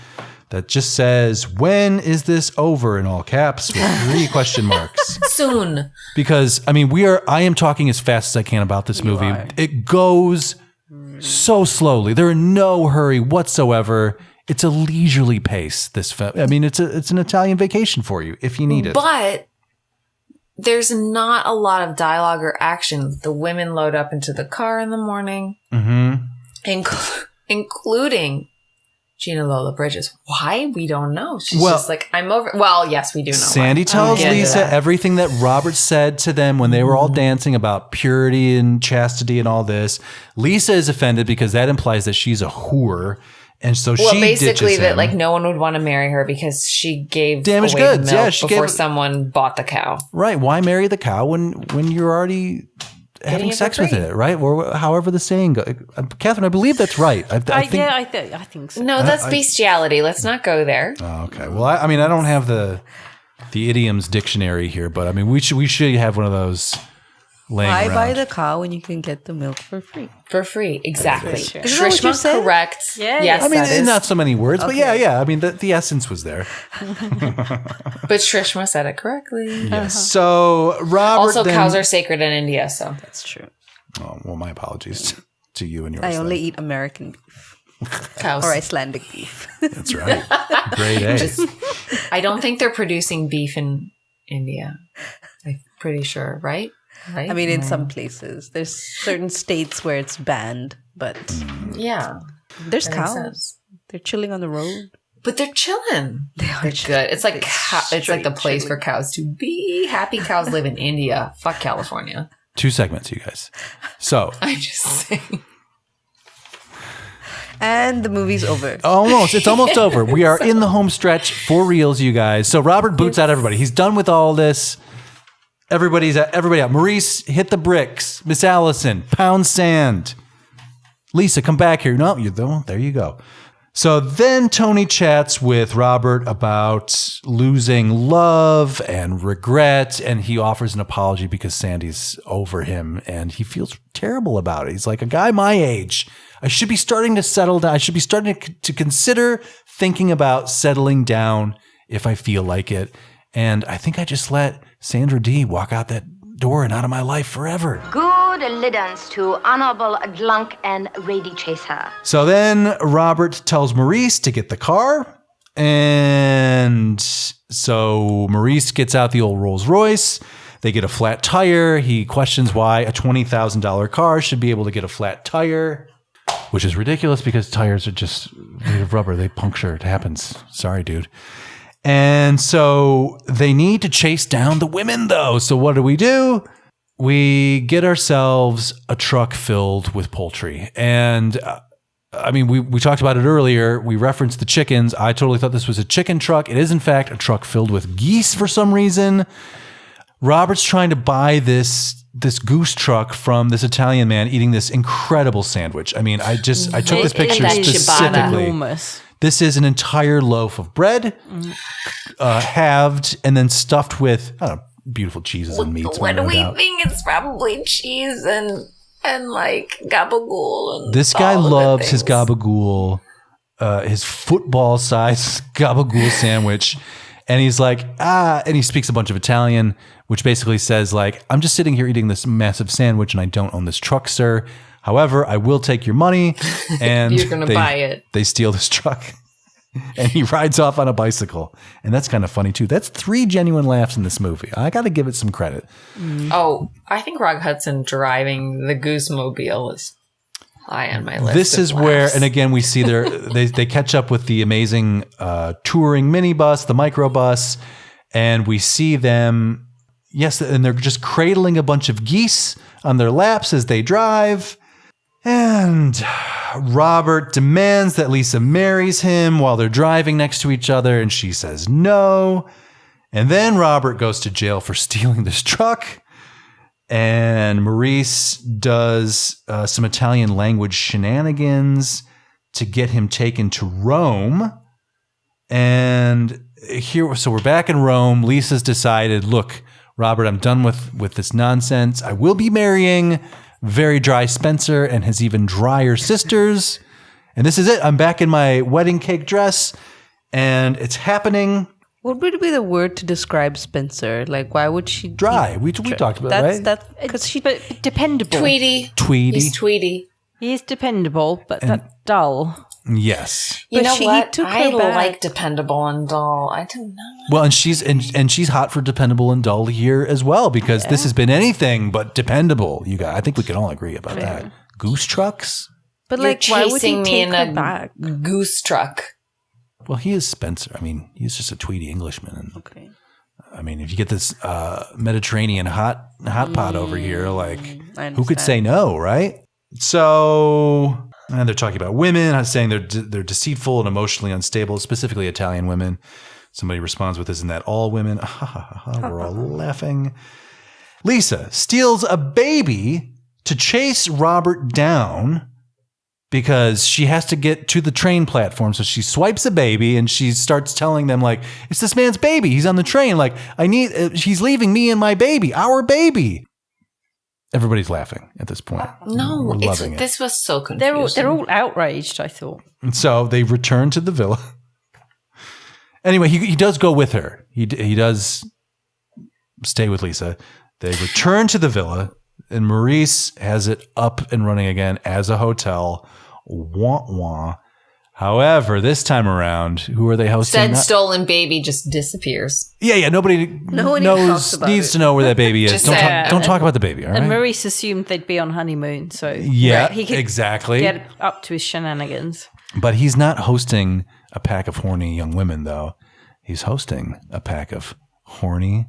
that just says, when is this over, in all caps with 3 question marks. Soon. Because, I mean, I am talking as fast as I can about this movie. It goes so slowly. There are no hurry whatsoever. It's a leisurely pace, this film. I mean, it's an Italian vacation for you if you need it. But there's not a lot of dialogue or action. The women load up into the car in the morning, including Gina Lollobrigida. Why? We don't know. She's just like, I'm over. Well, yes, we do know. Sandy tells Lisa everything that Robert said to them when they were all dancing about purity and chastity and all this. Lisa is offended because that implies that she's a whore. And so basically that like no one would want to marry her because she gave damaged away goods. The milk Yeah, before someone bought the cow. Right. Why marry the cow when you're already having sex with it, right? Or however the saying goes. Catherine, I believe that's right. I think so. No, that's bestiality. Let's not go there. Oh, okay. Well, I mean, I don't have the idioms dictionary here, but I mean, we should have one of those Why buy the cow when you can get the milk for free? For free, exactly. Shrishma, correct. Yeah. Yes, I mean, not so many words, but yeah. I mean, the essence was there. But Shrishma said it correctly. Yes. So Robert. Also, cows are sacred in India, so That's true. Oh, well, my apologies to you and yours. I only eat American beef cows. or Icelandic beef. That's right. Grade A. I don't think they're producing beef in India. I'm pretty sure, right? I mean, in some places, there's certain states where it's banned, but yeah, there's that makes cows. sense. They're chilling on the road. But they're chilling. They're good. It's like the place for cows to be. Happy cows live in India. Fuck California. 2 segments, you guys. So I'm just saying. And the movie's over. almost, it's almost over. We are in the home stretch for reals, you guys. So Robert boots out everybody. He's done with all this. Everybody out. Maurice, hit the bricks. Miss Allison, pound sand. Lisa, come back here. No, there you go. So then Tony chats with Robert about losing love and regret, and he offers an apology because Sandy's over him, and he feels terrible about it. He's like, a guy my age, I should be starting to settle down. I should be starting to consider thinking about settling down if I feel like it. And I think I just let Sandra D walk out that door and out of my life forever. Good riddance to Honorable Glunk and Rady Chaser. So then Robert tells Maurice to get the car. And so Maurice gets out the old Rolls Royce. They get a flat tire. He questions why a $20,000 car should be able to get a flat tire, which is ridiculous because tires are just made of rubber. They puncture. It happens. Sorry, dude. And so they need to chase down the women, though. So what do? We get ourselves a truck filled with poultry. And I mean, we talked about it earlier. We referenced the chickens. I totally thought this was a chicken truck. It is, in fact, a truck filled with geese for some reason. Robert's trying to buy this goose truck from this Italian man eating this incredible sandwich. I mean, I took this picture specifically. Enormous. This is an entire loaf of bread, halved and then stuffed with beautiful cheeses and meats. What do we think? It's probably cheese and like gabagool. And this guy loves his gabagool, his football-sized gabagool sandwich. And he's like, and he speaks a bunch of Italian, which basically says like, I'm just sitting here eating this massive sandwich and I don't own this truck, sir. However, I will take your money, and you're going to buy it. They steal this truck, and he rides off on a bicycle. And that's kind of funny, too. That's 3 genuine laughs in this movie. I got to give it some credit. Oh, I think Rock Hudson driving the Goose Mobile is high on my list. This is laughs. where, and again, we see they catch up with the amazing touring minibus, the microbus, and we see them, yes, and they're just cradling a bunch of geese on their laps as they drive. And Robert demands that Lisa marries him while they're driving next to each other, and she says no. And then Robert goes to jail for stealing this truck. And Maurice does some Italian language shenanigans to get him taken to Rome. And so we're back in Rome. Lisa's decided, look, Robert, I'm done with this nonsense. I will be marrying very dry Spencer and his even drier sisters. And this is it. I'm back in my wedding cake dress and it's happening. What would be the word to describe Spencer? Like, why would she... Dry. We talked about that, right? That's because she... But dependable. Tweety. He's Tweety. He is dependable, but dull. Yes. You know what? He took her I back. like dependable and dull. I don't know. Well, and she's hot for dependable and dull here as well, because this has been anything but dependable. You guys, I think we can all agree about that. Goose trucks? But You're like, why would he chasing me take in her a back? goose truck. Well, he is Spencer. I mean, he's just a Tweety Englishman. And, Okay. I mean, if you get this Mediterranean hot pot over here, like, I who could understand. say no, right? So, and they're talking about women, saying they're deceitful and emotionally unstable, specifically Italian women. Somebody responds with, isn't that all women? We're all laughing. Lisa steals a baby to chase Robert down because she has to get to the train platform. So she swipes a baby and she starts telling them, like, it's this man's baby. He's on the train. Like, he's leaving me and my baby, our baby. Everybody's laughing at this point. No, We're loving it. This was so confusing. They're all outraged, I thought. And so they return to the villa. Anyway, he does go with her. He does stay with Lisa. They return to the villa, and Maurice has it up and running again as a hotel. Wah, wah. However, this time around, who are they hosting? Said stolen baby just disappears. Yeah. Nobody needs to know where that baby is. Don't talk about the baby, all right? And Maurice assumed they'd be on honeymoon, so he could exactly get up to his shenanigans. But he's not hosting a pack of horny young women, though. He's hosting a pack of horny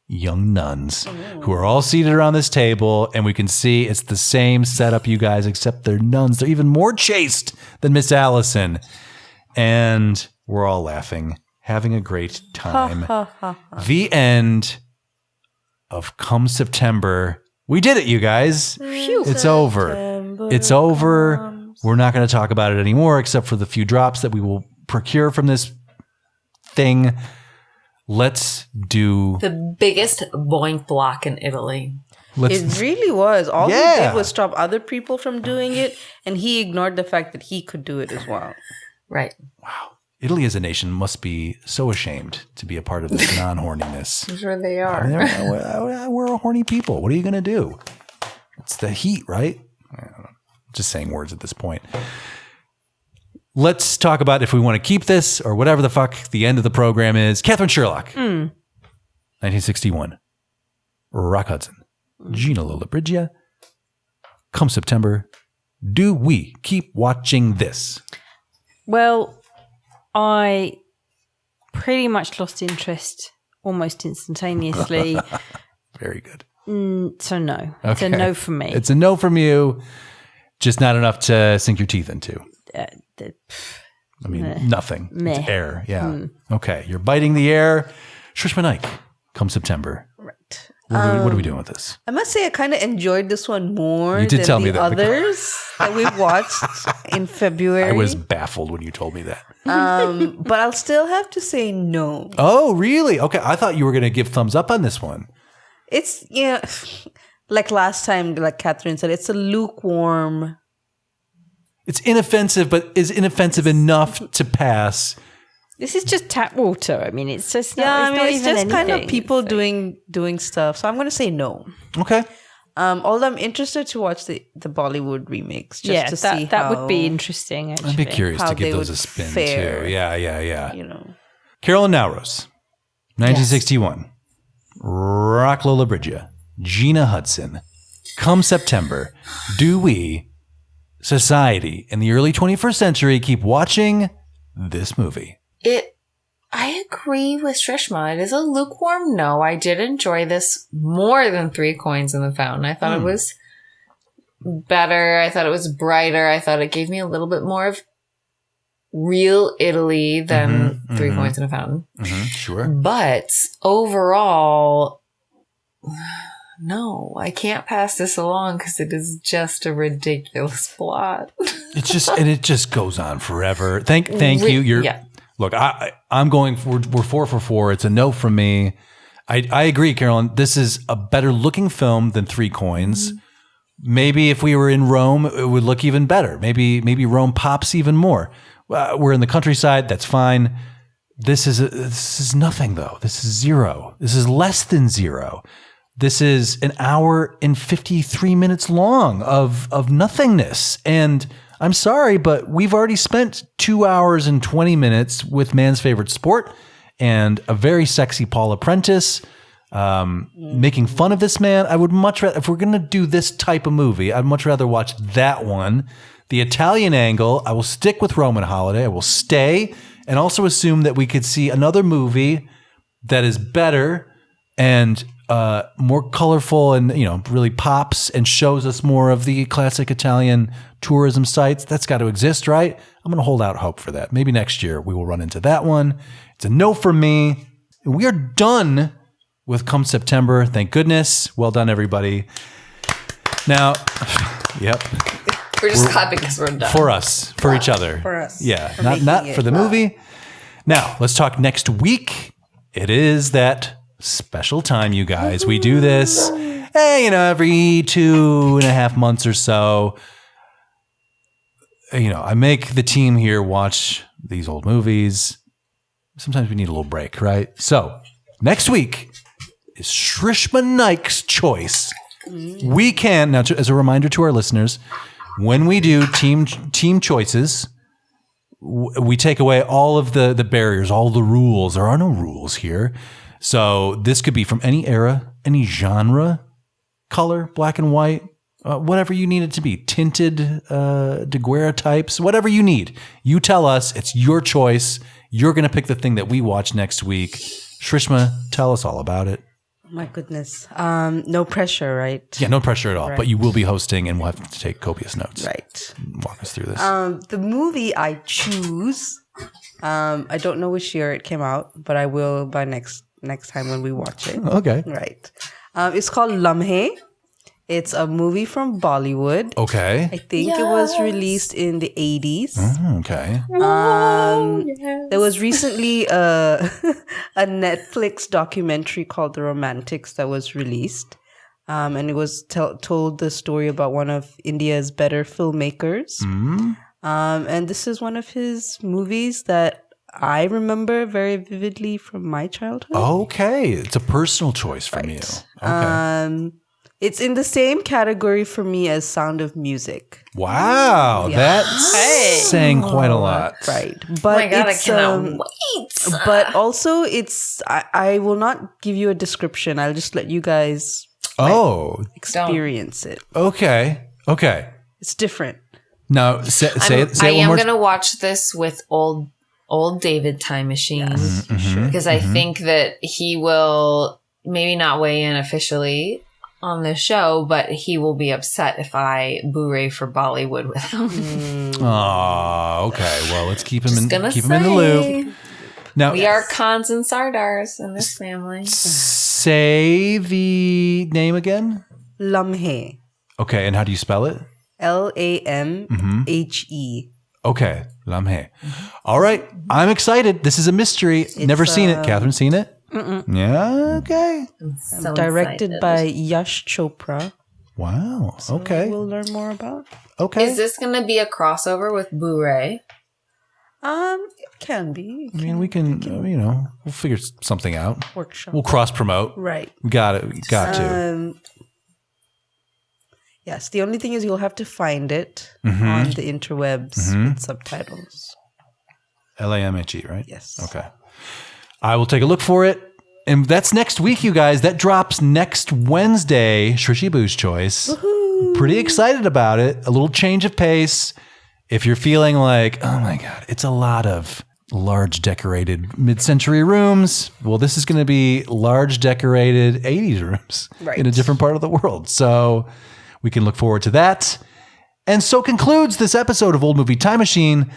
young nuns who are all seated around this table, and we can see it's the same setup, you guys, except they're nuns. They're even more chaste than Miss Allison. And we're all laughing, having a great time. The end of Come September. We did it, you guys. It's over. It's over. We're not going to talk about it anymore, except for the few drops that we will procure from this thing. Let's do the biggest boink block in Italy. It really was. All he did was stop other people from doing it, and he ignored the fact that he could do it as well. Right. Wow. Italy as a nation must be so ashamed to be a part of this non-horniness. I'm sure they are. I mean, we're a horny people. What are you going to do? It's the heat, right? I don't know. Just saying words at this point. Let's talk about if we want to keep this or whatever the fuck the end of the program is. Katherine Sherlock, 1961. Rock Hudson, Gina Lollobrigida. Come September, do we keep watching this? Well, I pretty much lost interest almost instantaneously. Very good. So no. Okay. It's a no from me. It's a no from you. Just not enough to sink your teeth into. Nothing. Meh. It's air. Yeah. Okay. You're biting the air. Shrishma Naik, Come September. Right. What are we doing with this? I must say I kind of enjoyed this one more you did than tell me the that others that we've watched in February. I was baffled when you told me that. But I'll still have to say no. Oh, really? Okay. I thought you were going to give thumbs up on this one. It's, like last time, like Catherine said, it's a lukewarm. It's inoffensive, but is inoffensive enough to pass. This is just tap water. I mean, it's just not, it's just anything, kind of people doing stuff. So I'm going to say no. Okay. Although I'm interested to watch the Bollywood remakes just to see that would be interesting. Actually. I'd be curious to give those a spin too. Yeah. Carolyn Naoroz, 1961. Yes. Rock Lollobrigida, Gina Hudson. Come September, do we, society in the early 21st century, keep watching this movie? I agree with Shrishma. It is a lukewarm no. I did enjoy this more than 3 Coins in the Fountain. I thought it was better. I thought it was brighter. I thought it gave me a little bit more of real Italy than 3 Coins in a Fountain. Sure. But overall, no, I can't pass this along because it is just a ridiculous plot. It just goes on forever. Thank you. Look, I'm going. We're 4 for 4. It's a no from me. I agree, Carolyn. This is a better looking film than 3 Coins. Maybe if we were in Rome, it would look even better. Maybe Rome pops even more. We're in the countryside. That's fine. This is nothing though. This is 0. This is less than 0. This is an hour and 53 minutes long of nothingness. And I'm sorry, but we've already spent 2 hours and 20 minutes with man's favorite sport and a very sexy Paula Prentice making fun of this man. I would much rather, if we're going to do this type of movie, I'd much rather watch that one. The Italian angle, I will stick with Roman Holiday. I will stay and also assume that we could see another movie that is better and more colorful and, really pops and shows us more of the classic Italian tourism sites. That's got to exist, right? I'm going to hold out hope for that. Maybe next year we will run into that one. It's a no for me. We are done with Come September. Thank goodness. Well done, everybody. Now, yep. We're just clapping because we're done. For us, for each other. For us. Yeah, not for the movie. Now, let's talk next week. It is that special time, you guys. We do this hey, every 2.5 months or so, I make the team here watch these old movies. Sometimes we need a little break, right? So next week is Shrishma Naik's choice. We can, now as a reminder to our listeners, when we do team choices, we take away all of the barriers, all the rules. There are no rules here. So this could be from any era, any genre, color, black and white, whatever you need it to be. Tinted, daguerreotypes, whatever you need. You tell us. It's your choice. You're going to pick the thing that we watch next week. Shrishma, tell us all about it. My goodness. No pressure, right? Yeah, no pressure at all. Right. But you will be hosting and we'll have to take copious notes. Right. Walk us through this. The movie I choose, I don't know which year it came out, but I will by next time when we watch it. Okay. Right. It's called Lamhe. It's a movie from Bollywood. Okay. I think it was released in the 80s. Okay. There was recently a Netflix documentary called The Romantics that was released. And it was told the story about one of India's better filmmakers. And this is one of his movies that I remember very vividly from my childhood. Okay. It's a personal choice from you. Okay. It's in the same category for me as Sound of Music. Wow. Yeah. That's saying quite a lot. Right. But oh my God, I cannot wait. But also I will not give you a description. I'll just let you guys experience it. Okay. It's different. Now, say it one I more am going to watch this with old David Time Machine. Yes, sure. Because I think that he will maybe not weigh in officially on the show, but he will be upset if I boo-ray for Bollywood with him. Oh, okay. Well, let's keep him in the loop. Now we are Khans and Sardars in this family. Say the name again. Lamhe. Okay, and how do you spell it? Lamhe. Okay, Lamhe. All right, I'm excited. This is a mystery. Never seen it. Catherine, seen it? Yeah, okay. So directed excited. by Yash Chopra. Wow. Okay. We'll learn more about. Okay. Is this going to be a crossover with Blu-ray? It can be. I mean, we can, we'll figure something out. Workshop. We'll cross promote. Right. We got it. We got to. Yes. The only thing is you'll have to find it on the interwebs with subtitles. LAMHE, right? Yes. Okay. I will take a look for it. And that's next week, you guys. That drops next Wednesday, Shrishi Boo's Choice. Woohoo. Pretty excited about it. A little change of pace. If you're feeling like, oh my God, it's a lot of large decorated mid-century rooms. Well, this is going to be large decorated 80s rooms in a different part of the world. So we can look forward to that. And so concludes this episode of Old Movie Time Machine.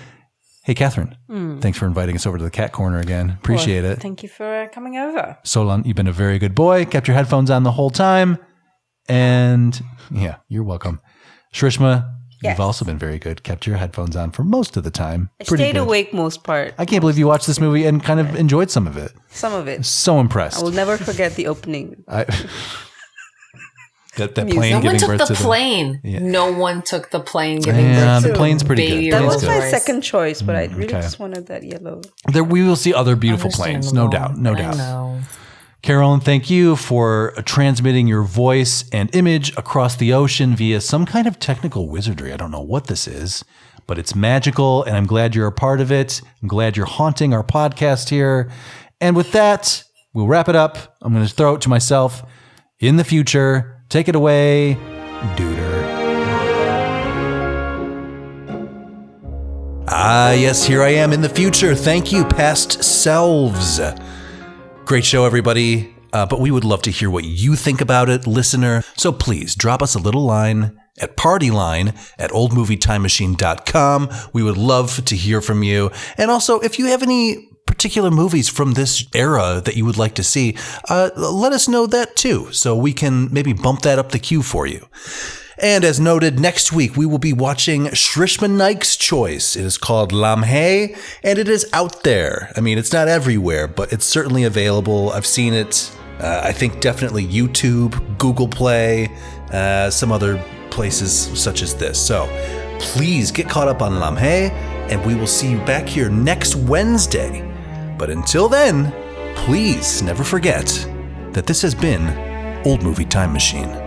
Hey, Catherine, thanks for inviting us over to the Cat Corner again. Appreciate it. Thank you for coming over. Solon, you've been a very good boy. Kept your headphones on the whole time. And yeah, you're welcome. Shrishma, you've also been very good. Kept your headphones on for most of the time. I stayed awake most part. I can't believe you watched this movie and kind of enjoyed some of it. Some of it. So impressed. I will never forget the opening. That plane no giving one took birth the to plane. Yeah. No one took the plane giving birth to the plane's pretty baby good. That was my Rolls-Royce. second choice, but I really okay. just wanted that yellow. We will see other beautiful planes, no doubt, no doubt. I know. Carolyn, thank you for transmitting your voice and image across the ocean via some kind of technical wizardry. I don't know what this is, but it's magical, and I'm glad you're a part of it. I'm glad you're haunting our podcast here. And with that, we'll wrap it up. I'm going to throw it to myself in the future. Take it away, Duder. Ah, yes, here I am in the future. Thank you, past selves. Great show, everybody. But we would love to hear what you think about it, listener. So please drop us a little line at partyline@oldmovietimemachine.com. We would love to hear from you. And also, if you have any particular movies from this era that you would like to see, let us know that too, so we can maybe bump that up the queue for you. And as noted, next week we will be watching Shrishma Naik's Choice. It is called Lamhe, and it is out there. I mean, it's not everywhere, but it's certainly available. I've seen it I think definitely YouTube, Google Play, some other places such as this. So please get caught up on Lamhe, and we will see you back here next Wednesday. But until then, please never forget that this has been Old Movie Time Machine.